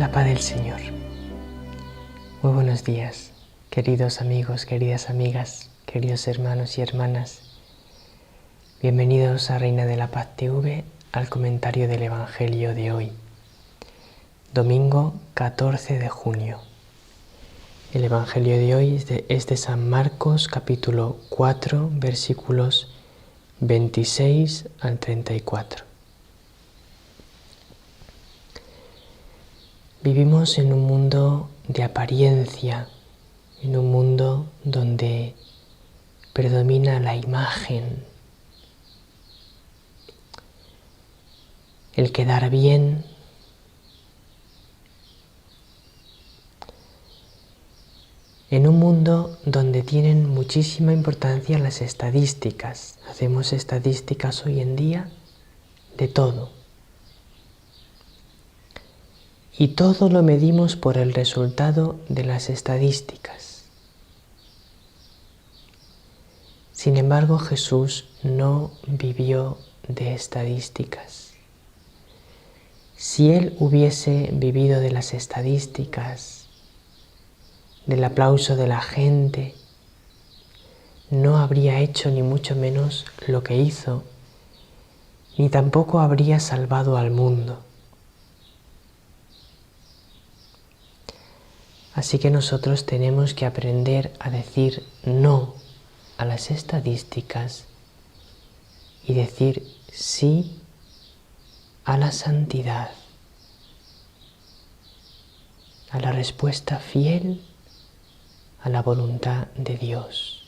La paz del Señor. Muy buenos días, queridos amigos, queridas amigas, queridos hermanos y hermanas. Bienvenidos a Reina de la Paz TV al comentario del Evangelio de hoy, domingo 14 de junio. El Evangelio de hoy es de San Marcos, capítulo 4, versículos 26 al 34. Vivimos en un mundo de apariencia, en un mundo donde predomina la imagen, el quedar bien, en un mundo donde tienen muchísima importancia las estadísticas. Hacemos estadísticas hoy en día de todo. Y todo lo medimos por el resultado de las estadísticas. Sin embargo, Jesús no vivió de estadísticas. Si Él hubiese vivido de las estadísticas, del aplauso de la gente, no habría hecho ni mucho menos lo que hizo, ni tampoco habría salvado al mundo. Así que nosotros tenemos que aprender a decir no a las estadísticas y decir sí a la santidad, a la respuesta fiel a la voluntad de Dios.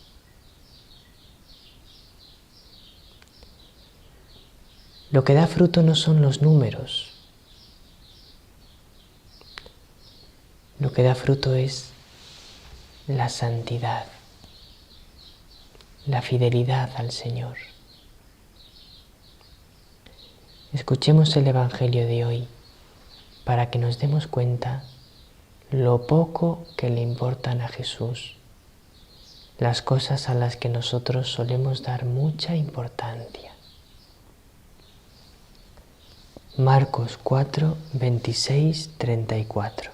Lo que da fruto no son los números. Lo que da fruto es la santidad, la fidelidad al Señor. Escuchemos el Evangelio de hoy para que nos demos cuenta lo poco que le importan a Jesús las cosas a las que nosotros solemos dar mucha importancia. Marcos 4, 26, 34.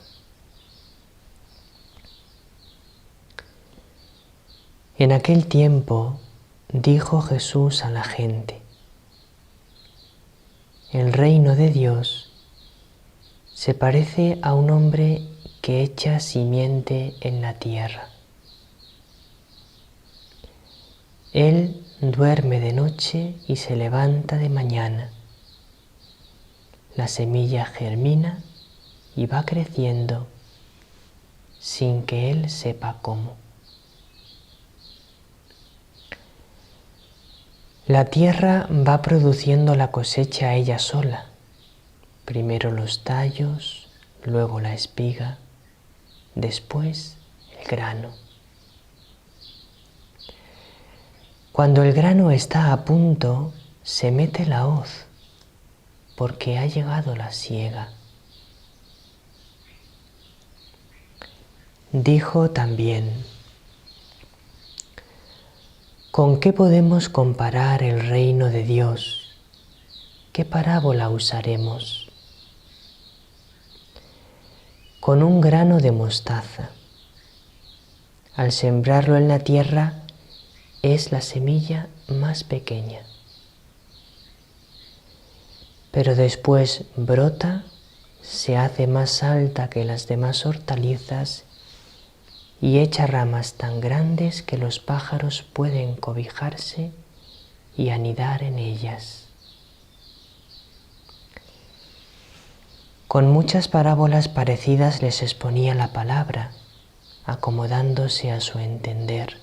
En aquel tiempo dijo Jesús a la gente: el reino de Dios se parece a un hombre que echa simiente en la tierra. Él duerme de noche y se levanta de mañana. La semilla germina y va creciendo sin que él sepa cómo. La tierra va produciendo la cosecha ella sola. Primero los tallos, luego la espiga, después el grano. Cuando el grano está a punto, se mete la hoz, porque ha llegado la siega. Dijo también: ¿con qué podemos comparar el reino de Dios? ¿Qué parábola usaremos? Con un grano de mostaza. Al sembrarlo en la tierra, es la semilla más pequeña. Pero después brota, se hace más alta que las demás hortalizas y echa ramas tan grandes que los pájaros pueden cobijarse y anidar en ellas. Con muchas parábolas parecidas les exponía la palabra, acomodándose a su entender.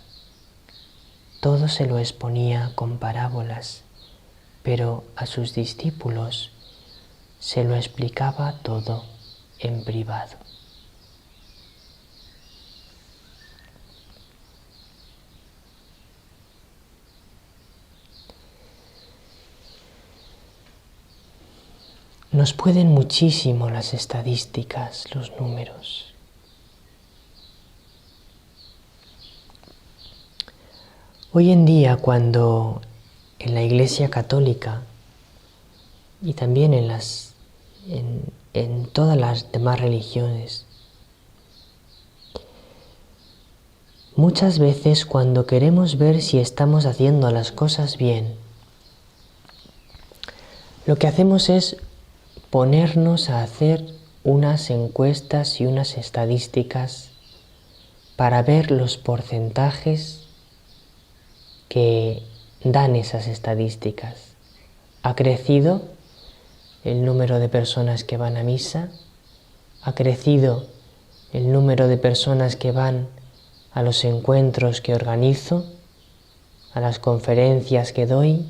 Todo se lo exponía con parábolas, pero a sus discípulos se lo explicaba todo en privado. Nos pueden muchísimo las estadísticas, los números. Hoy en día, cuando en la Iglesia Católica y también en en todas las demás religiones. Muchas veces cuando queremos ver si estamos haciendo las cosas bien, lo que hacemos es ponernos a hacer unas encuestas y unas estadísticas para ver los porcentajes que dan esas estadísticas. ¿Ha crecido el número de personas que van a misa? ¿Ha crecido el número de personas que van a los encuentros que organizo, a las conferencias que doy,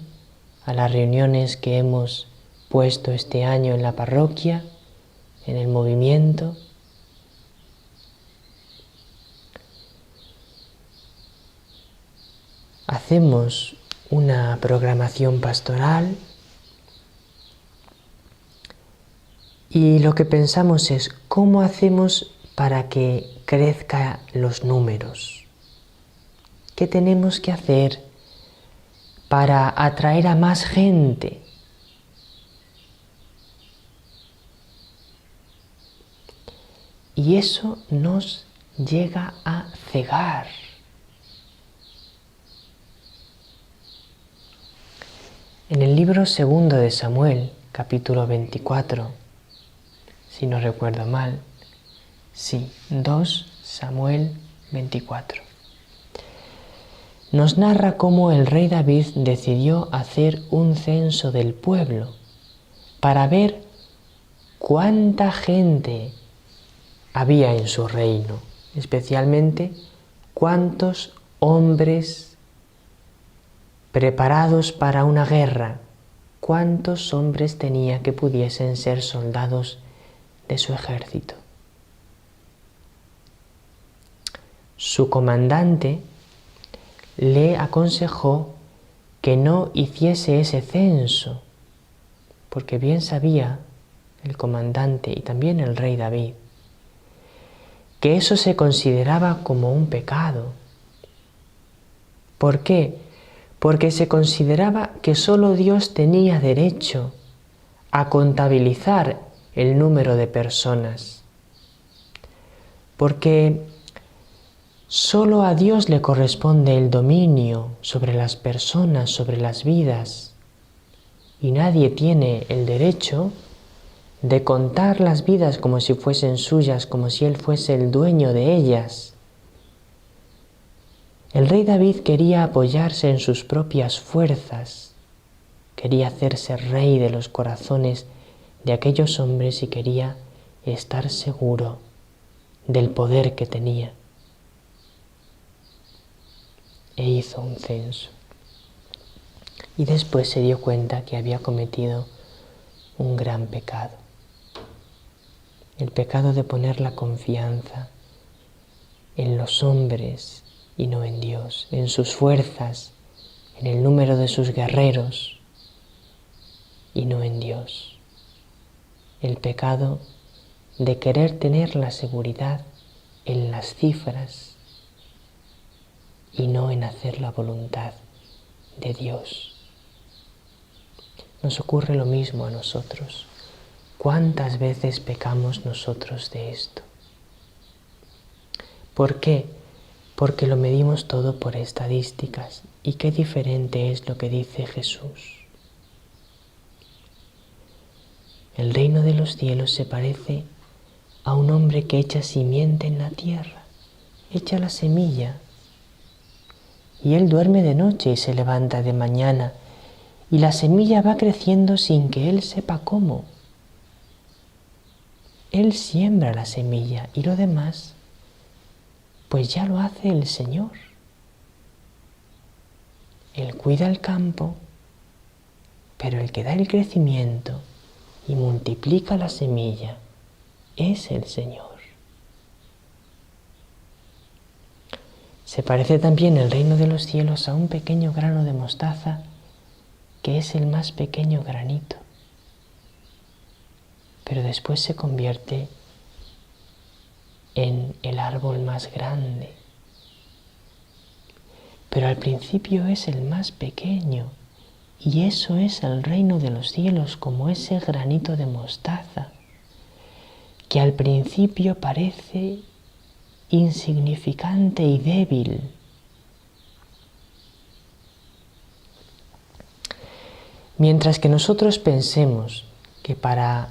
a las reuniones que hemos puesto este año en la parroquia, en el movimiento? Hacemos una programación pastoral y lo que pensamos es cómo hacemos para que crezcan los números. ¿Qué tenemos que hacer para atraer a más gente? Y eso nos llega a cegar. En el libro segundo de Samuel, capítulo 24, si no recuerdo mal, sí, 2 Samuel 24, nos narra cómo el rey David decidió hacer un censo del pueblo para ver cuánta gente había en su reino, especialmente cuántos hombres preparados para una guerra, cuántos hombres tenía que pudiesen ser soldados de su ejército. Su comandante le aconsejó que no hiciese ese censo, porque bien sabía el comandante y también el rey David que eso se consideraba como un pecado. ¿Por qué? Porque se consideraba que solo Dios tenía derecho a contabilizar el número de personas. Porque solo a Dios le corresponde el dominio sobre las personas, sobre las vidas. Y nadie tiene el derecho de contar las vidas como si fuesen suyas, como si Él fuese el dueño de ellas. El rey David quería apoyarse en sus propias fuerzas, quería hacerse rey de los corazones de aquellos hombres y quería estar seguro del poder que tenía. E hizo un censo. Y después se dio cuenta que había cometido un gran pecado. El pecado de poner la confianza en los hombres y no en Dios, en sus fuerzas, en el número de sus guerreros y no en Dios. El pecado de querer tener la seguridad en las cifras y no en hacer la voluntad de Dios. Nos ocurre lo mismo a nosotros. ¿Cuántas veces pecamos nosotros de esto? ¿Por qué? Porque lo medimos todo por estadísticas. ¿Y qué diferente es lo que dice Jesús? El reino de los cielos se parece a un hombre que echa simiente en la tierra, echa la semilla, y él duerme de noche y se levanta de mañana, y la semilla va creciendo sin que él sepa cómo. Él siembra la semilla y lo demás, pues ya lo hace el Señor. Él cuida el campo, pero el que da el crecimiento y multiplica la semilla es el Señor. Se parece también el reino de los cielos a un pequeño grano de mostaza, que es el más pequeño granito, pero después se convierte en el árbol más grande. Pero al principio es el más pequeño, y eso es el reino de los cielos, como ese granito de mostaza. que al principio parece insignificante y débil. Mientras que nosotros pensemos que para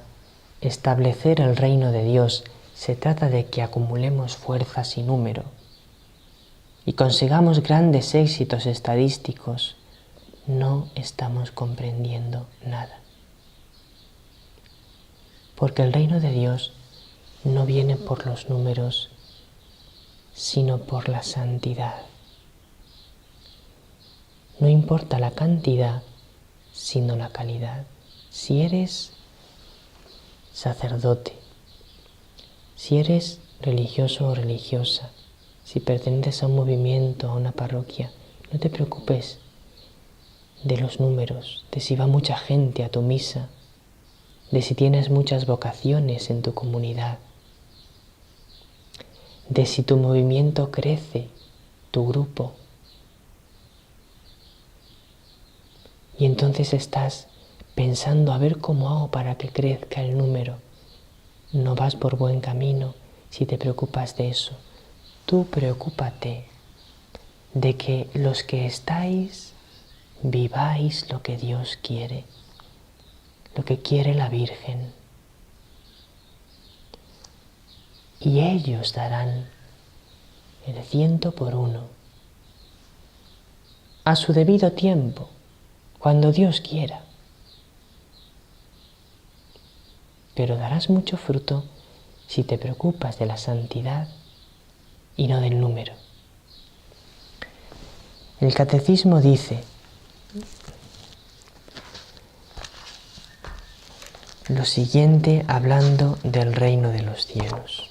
establecer el reino de Dios se trata de que acumulemos fuerzas y número y consigamos grandes éxitos estadísticos, no estamos comprendiendo nada. Porque el reino de Dios no viene por los números, sino por la santidad. No importa la cantidad, sino la calidad. Si eres sacerdote, si eres religioso o religiosa, si perteneces a un movimiento, a una parroquia, no te preocupes de los números, de si va mucha gente a tu misa, de si tienes muchas vocaciones en tu comunidad, de si tu movimiento crece, tu grupo. Y entonces estás pensando a ver cómo hago para que crezca el número. No vas por buen camino si te preocupas de eso. Tú preocúpate de que los que estáis viváis lo que Dios quiere, lo que quiere la Virgen. Y ellos darán el 100 por 1 a su debido tiempo, cuando Dios quiera. Pero darás mucho fruto si te preocupas de la santidad y no del número. El catecismo dice lo siguiente hablando del reino de los cielos.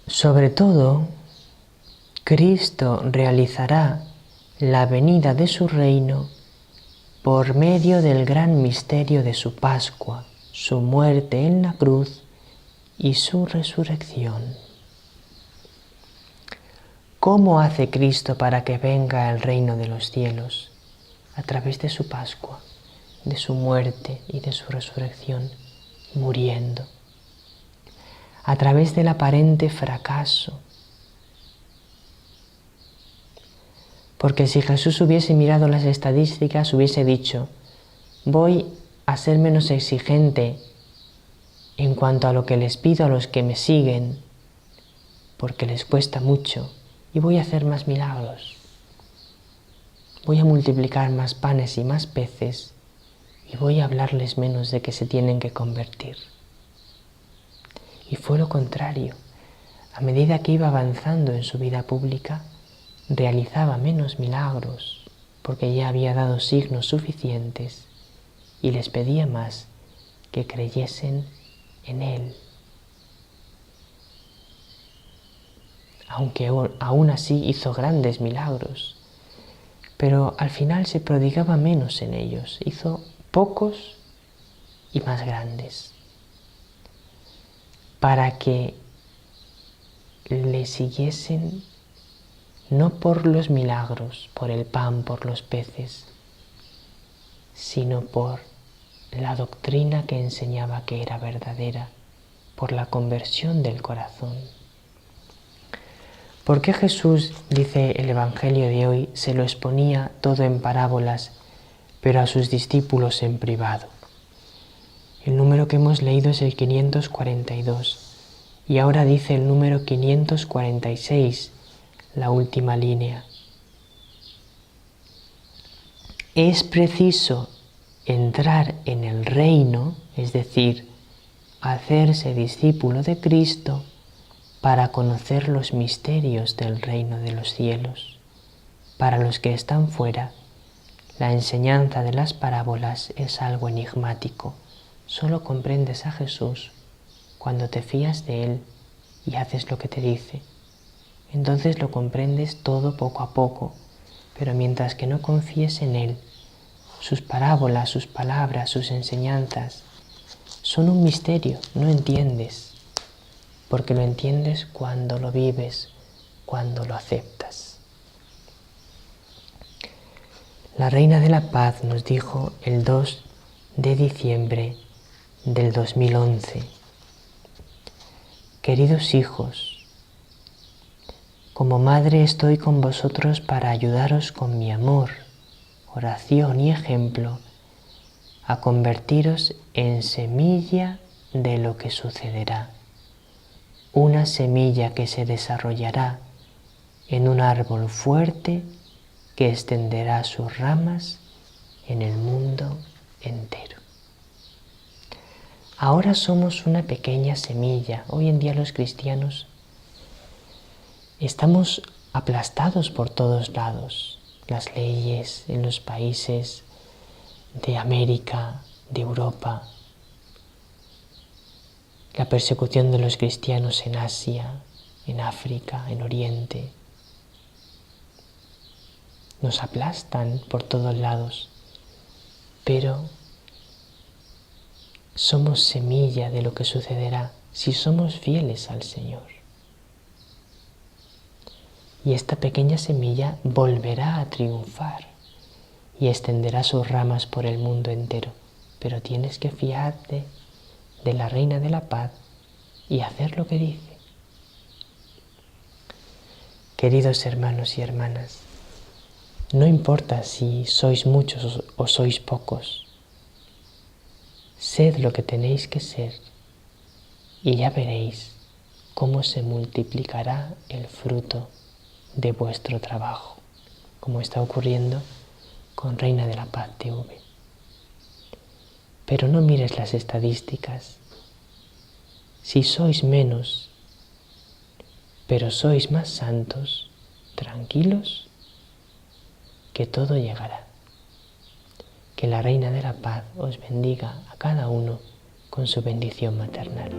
Sobre todo, Cristo realizará la venida de su reino por medio del gran misterio de su Pascua, su muerte en la cruz y su resurrección. ¿Cómo hace Cristo para que venga el reino de los cielos? A través de su Pascua, de su muerte y de su resurrección, muriendo. A través del aparente fracaso. Porque si Jesús hubiese mirado las estadísticas, hubiese dicho, voy a ser menos exigente en cuanto a lo que les pido a los que me siguen, porque les cuesta mucho, y voy a hacer más milagros. Voy a multiplicar más panes y más peces, y voy a hablarles menos de que se tienen que convertir. Y fue lo contrario. A medida que iba avanzando en su vida pública, realizaba menos milagros, porque ya había dado signos suficientes, y les pedía más que creyesen en Él. Aunque aún así hizo grandes milagros, pero al final se prodigaba menos en ellos, hizo pocos y más grandes, para que le siguiesen no por los milagros, por el pan, por los peces, sino por la doctrina que enseñaba que era verdadera, por la conversión del corazón. ¿Por qué Jesús, dice el Evangelio de hoy, se lo exponía todo en parábolas, pero a sus discípulos en privado? El número que hemos leído es el 542 y ahora dice el número 546, la última línea. Es preciso entrar en el reino, es decir, hacerse discípulo de Cristo, para conocer los misterios del reino de los cielos. Para los que están fuera, la enseñanza de las parábolas es algo enigmático. Solo comprendes a Jesús cuando te fías de Él y haces lo que te dice. Entonces lo comprendes todo poco a poco, pero mientras que no confíes en Él, sus parábolas, sus palabras, sus enseñanzas, son un misterio, no entiendes. Porque lo entiendes cuando lo vives, cuando lo aceptas. La Reina de la Paz nos dijo el 2 de diciembre del 2011: queridos hijos, como madre estoy con vosotros para ayudaros con mi amor, oración y ejemplo a convertiros en semilla de lo que sucederá, una semilla que se desarrollará en un árbol fuerte que extenderá sus ramas en el mundo entero. Ahora somos una pequeña semilla. Hoy en día los cristianos estamos aplastados por todos lados. Las leyes en los países de América, de Europa, la persecución de los cristianos en Asia, en África, en Oriente, nos aplastan por todos lados, pero somos semilla de lo que sucederá si somos fieles al Señor. Y esta pequeña semilla volverá a triunfar y extenderá sus ramas por el mundo entero, pero tienes que fiarte de la Reina de la Paz y hacer lo que dice. Queridos hermanos y hermanas, no importa si sois muchos o sois pocos, sed lo que tenéis que ser y ya veréis cómo se multiplicará el fruto de vuestro trabajo, como está ocurriendo con Reina de la Paz TV. Pero no mires las estadísticas. Si sois menos, pero sois más santos, tranquilos, que todo llegará. Que la Reina de la Paz os bendiga a cada uno con su bendición maternal.